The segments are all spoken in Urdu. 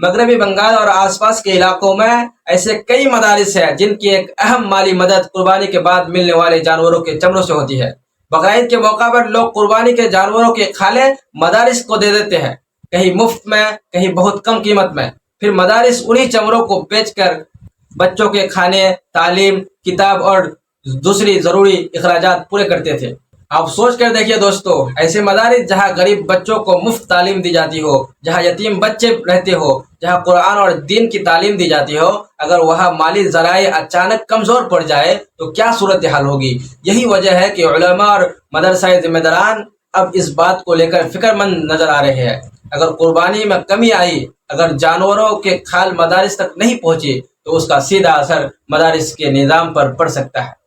مغربی بنگال اور آس پاس کے علاقوں میں ایسے کئی مدارس ہیں جن کی ایک اہم مالی مدد قربانی کے بعد ملنے والے جانوروں کے چمڑوں سے ہوتی ہے۔ بقرعید کے موقع پر لوگ قربانی کے جانوروں کے کھالے مدارس کو دے دیتے ہیں، کہیں مفت میں، کہیں بہت کم قیمت میں۔ پھر مدارس انہی چمڑوں کو بیچ کر بچوں کے کھانے، تعلیم، کتاب اور دوسری ضروری اخراجات پورے کرتے تھے۔ آپ سوچ کر دیکھیے دوستو، ایسے مدارس جہاں غریب بچوں کو مفت تعلیم دی جاتی ہو، جہاں یتیم بچے رہتے ہو، جہاں قرآن اور دین کی تعلیم دی جاتی ہو، اگر وہاں مالی ذرائع اچانک کمزور پڑ جائے تو کیا صورتحال ہوگی؟ یہی وجہ ہے کہ علماء اور مدرسہ ذمہ داران اب اس بات کو لے کر فکر مند نظر آ رہے ہیں۔ اگر قربانی میں کمی آئی، اگر جانوروں کے کھال مدارس تک نہیں پہنچے تو اس کا سیدھا اثر مدارس کے نظام پر پڑ سکتا ہے۔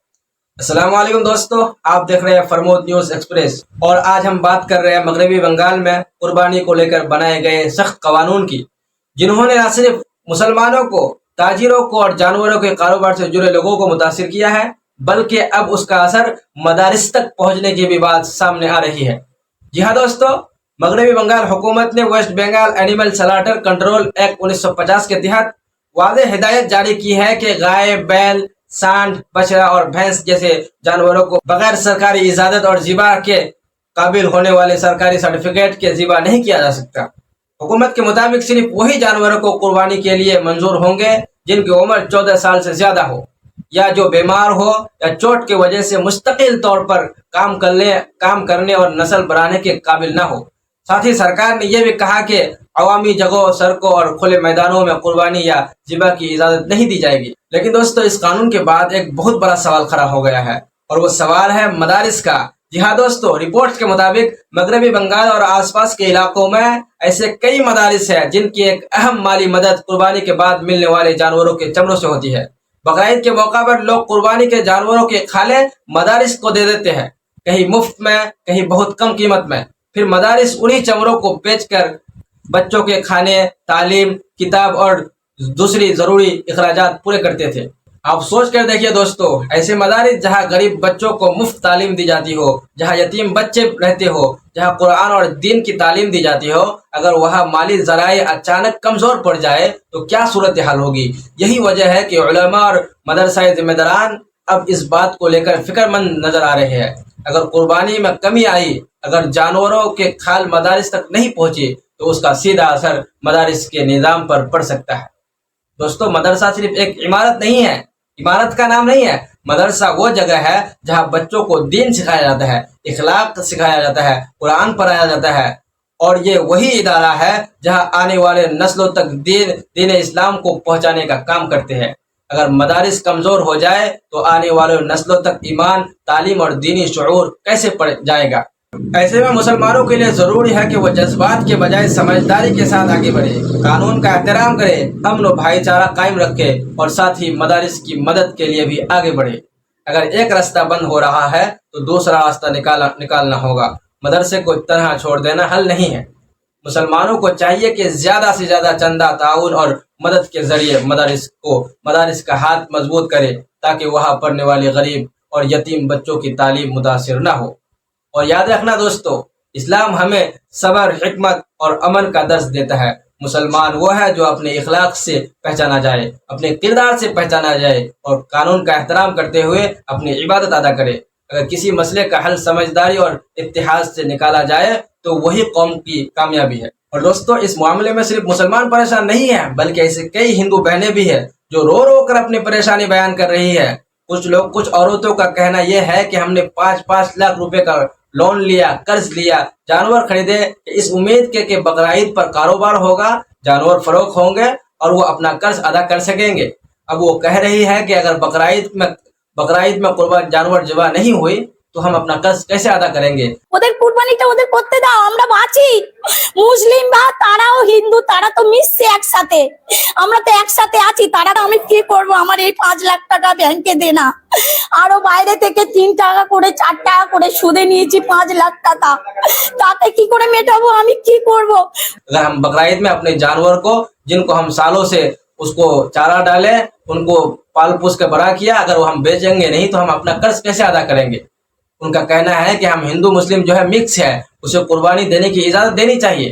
السلام علیکم دوستو، آپ دیکھ رہے ہیں فرمود نیوز ایکسپریس، اور آج ہم بات کر رہے ہیں مغربی بنگال میں قربانی کو لے کر بنائے گئے سخت قانون کی، جنہوں نے نہ صرف مسلمانوں کو، تاجروں کو اور جانوروں کے کاروبار سے جڑے لوگوں کو متاثر کیا ہے، بلکہ اب اس کا اثر مدارس تک پہنچنے کی بھی بات سامنے آ رہی ہے۔ جی ہاں دوستو، مغربی بنگال حکومت نے West Bengal Animal Slaughter Control Act 1950 کے تحت واضح ہدایت جاری کی ہے کہ گائے، بیل، سانڈ، بچڑا اور بھینس جیسے جانوروں کو بغیر سرکاری اجازت اور ذبح کے قابل ہونے والے سرکاری سرٹیفکیٹ کے ذبح نہیں کیا جا سکتا۔ حکومت کے مطابق صرف وہی جانوروں کو قربانی کے لیے منظور ہوں گے جن کی عمر 14 سال سے زیادہ ہو، یا جو بیمار ہو یا چوٹ کی وجہ سے مستقل طور پر کام کرنے اور نسل بڑھانے کے قابل نہ ہو۔ ساتھ ہی سرکار نے یہ بھی کہا کہ عوامی جگہوں، سڑکوں اور کھلے میدانوں میں قربانی یا ذبح کی اجازت نہیں دی جائے گی۔ لیکن دوستو، اس قانون کے بعد ایک بہت بڑا سوال کھڑا ہو گیا ہے، اور وہ سوال ہے مدارس کا۔ جی ہاں دوستو، رپورٹس کے مطابق مغربی بنگال اور آس پاس کے علاقوں میں ایسے کئی مدارس ہیں جن کی ایک اہم مالی مدد قربانی کے بعد ملنے والے جانوروں کے چمڑوں سے ہوتی ہے۔ بقرعید کے موقع پر لوگ قربانی کے جانوروں کے کھالے مدارس کو دے دیتے ہیں، کہیں مفت میں، کہیں بہت کم قیمت میں۔ پھر مدارس انہی چمڑوں کو بیچ کر بچوں کے کھانے، تعلیم، کتاب اور دوسری ضروری اخراجات پورے کرتے تھے۔ آپ سوچ کر دیکھیے دوستو، ایسے مدارس جہاں غریب بچوں کو مفت تعلیم دی جاتی ہو، جہاں یتیم بچے رہتے ہو، جہاں قرآن اور دین کی تعلیم دی جاتی ہو، اگر وہاں مالی ذرائع اچانک کمزور پڑ جائے تو کیا صورتحال ہوگی؟ یہی وجہ ہے کہ علماء اور مدرسہ ذمہ داران اب اس بات کو لے کر فکر مند نظر آ رہے ہیں۔ اگر قربانی میں کمی آئی، اگر جانوروں کے کھال مدارس تک نہیں پہنچے تو اس کا سیدھا اثر مدارس کے نظام پر پڑ سکتا ہے۔ دوستو، مدرسہ صرف ایک عمارت نہیں ہے، عمارت کا نام نہیں ہے۔ مدرسہ وہ جگہ ہے جہاں بچوں کو دین سکھایا جاتا ہے، اخلاق سکھایا جاتا ہے، قرآن پڑھایا جاتا ہے، اور یہ وہی ادارہ ہے جہاں آنے والے نسلوں تک دین اسلام کو پہنچانے کا کام کرتے ہیں۔ اگر مدارس کمزور ہو جائے تو آنے والے نسلوں تک ایمان، تعلیم اور دینی شعور کیسے پڑ جائے گا؟ ایسے میں مسلمانوں کے لیے ضروری ہے کہ وہ جذبات کے بجائے سمجھداری کے ساتھ آگے بڑھے، قانون کا احترام کرے، امن و بھائی چارہ قائم رکھے، اور ساتھ ہی مدارس کی مدد کے لیے بھی آگے بڑھے۔ اگر ایک راستہ بند ہو رہا ہے تو دوسرا راستہ نکالنا ہوگا۔ مدرسے کو تنہا چھوڑ دینا حل نہیں ہے۔ مسلمانوں کو چاہیے کہ زیادہ سے زیادہ چندہ، تعاون اور مدد کے ذریعے مدارس کا ہاتھ مضبوط کرے، تاکہ وہاں پڑھنے والے غریب اور یتیم بچوں کی تعلیم متاثر نہ ہو۔ اور یاد رکھنا دوستو، اسلام ہمیں صبر، حکمت اور امن کا درس دیتا ہے۔ مسلمان وہ ہے جو اپنے اخلاق سے پہچانا جائے، اپنے کردار سے پہچانا جائے، اور قانون کا احترام کرتے ہوئے اپنی عبادت ادا کرے۔ اگر کسی مسئلے کا حل سمجھداری اور اتحاد سے نکالا جائے تو وہی قوم کی کامیابی ہے۔ اور دوستو، اس معاملے میں صرف مسلمان پریشان نہیں ہیں، بلکہ ایسے کئی ہندو بہنیں بھی ہیں جو رو کر اپنی پریشانی بیان کر رہی ہے۔ کچھ عورتوں کا کہنا یہ ہے کہ ہم نے 5 لاکھ روپے کا لون لیا، قرض لیا، جانور خریدے اس امید کے کہ بقرعید پر کاروبار ہوگا، جانور فروخت ہوں گے اور وہ اپنا قرض ادا کر سکیں گے۔ اب وہ کہہ رہی ہے کہ اگر بقرعید میں قربان جانور ذبح نہیں ہوئی تو ہم اپنا قرض کیسے ادا کریں گے؟ ওদের কুরবানিটা ওদের করতে দাও, আমরা বাঁচি। মুসলিম বা তারাও হিন্দু, তারা তো মিশছে একসাথে, আমরা তো একসাথে আছি। তারা আমি কি করব? আমার এই 5 লাখ টাকা ব্যাংকে দে না, আরো বাইরে থেকে 3 টাকা করে 4 টাকা করে সুদে নিয়েছি 5 লাখ টাকা, তাতে কি করে মেটাবো? আমি কি করব? اگر ہم بقرعید میں اپنے جانور کو، جن کو ہم سالوں سے اس کو چارہ ڈالے، ان کو پال پوس کے بڑا کیا، اگر وہ ہم بیچیں گے نہیں تو ہم اپنا قرض کیسے ادا کریں گے؟ ان کا کہنا ہے کہ ہم ہندو مسلم جو ہے مکس ہے، اسے قربانی دینے کی اجازت دینی چاہیے۔